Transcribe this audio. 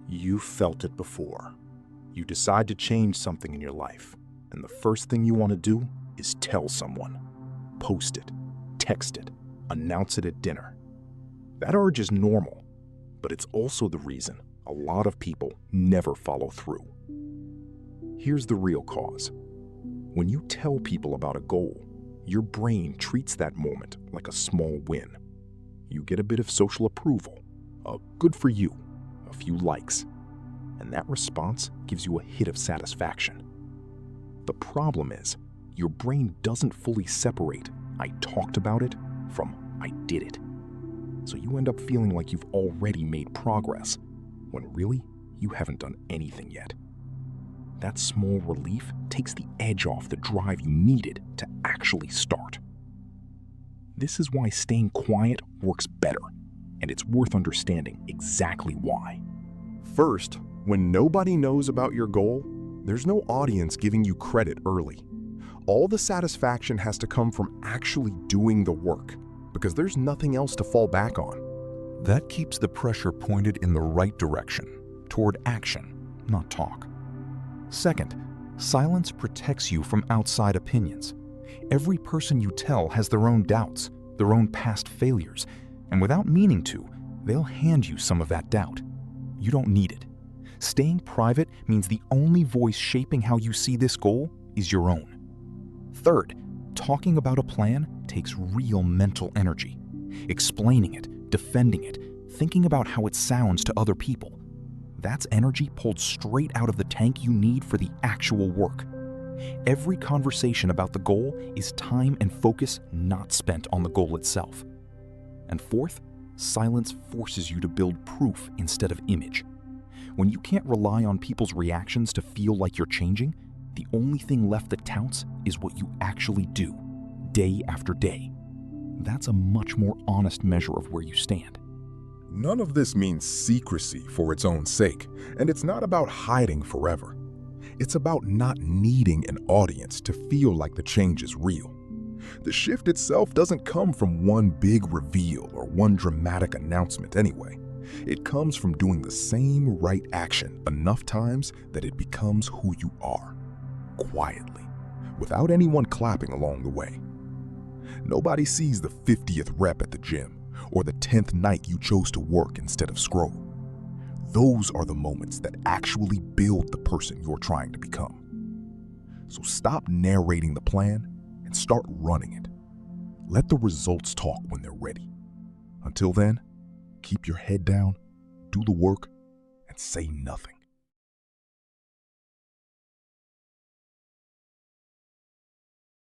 You felt it before. You decide to change something in your life, and the first thing you want to do is tell someone. Post it, text it, announce it at dinner. That urge is normal, but it's also the reason a lot of people never follow through. Here's the real cause. When you tell people about a goal, your brain treats that moment like a small win. You get a bit of social approval, a good for you, a few likes, and that response gives you a hit of satisfaction. The problem is, your brain doesn't fully separate "I talked about it" from "I did it." So you end up feeling like you've already made progress, when really you haven't done anything yet. That small relief takes the edge off the drive you needed to actually start. This is why staying quiet works better, and it's worth understanding exactly why. First, when nobody knows about your goal, there's no audience giving you credit early. All the satisfaction has to come from actually doing the work, because there's nothing else to fall back on. That keeps the pressure pointed in the right direction, toward action, not talk. Second, silence protects you from outside opinions. Every person you tell has their own doubts, their own past failures, and without meaning to, they'll hand you some of that doubt. You don't need it. Staying private means the only voice shaping how you see this goal is your own. Third, talking about a plan takes real mental energy. Explaining it, defending it, thinking about how it sounds to other people. That's energy pulled straight out of the tank you need for the actual work. Every conversation about the goal is time and focus not spent on the goal itself. And fourth, silence forces you to build proof instead of image. When you can't rely on people's reactions to feel like you're changing, the only thing left that counts is what you actually do, day after day. That's a much more honest measure of where you stand. None of this means secrecy for its own sake, and it's not about hiding forever. It's about not needing an audience to feel like the change is real. The shift itself doesn't come from one big reveal or one dramatic announcement anyway. It comes from doing the same right action enough times that it becomes who you are, quietly, without anyone clapping along the way. Nobody sees the 50th rep at the gym, or the 10th night you chose to work instead of scroll. Those are the moments that actually build the person you're trying to become. So stop narrating the plan and start running it. Let the results talk when they're ready. Until then, keep your head down, do the work, and say nothing.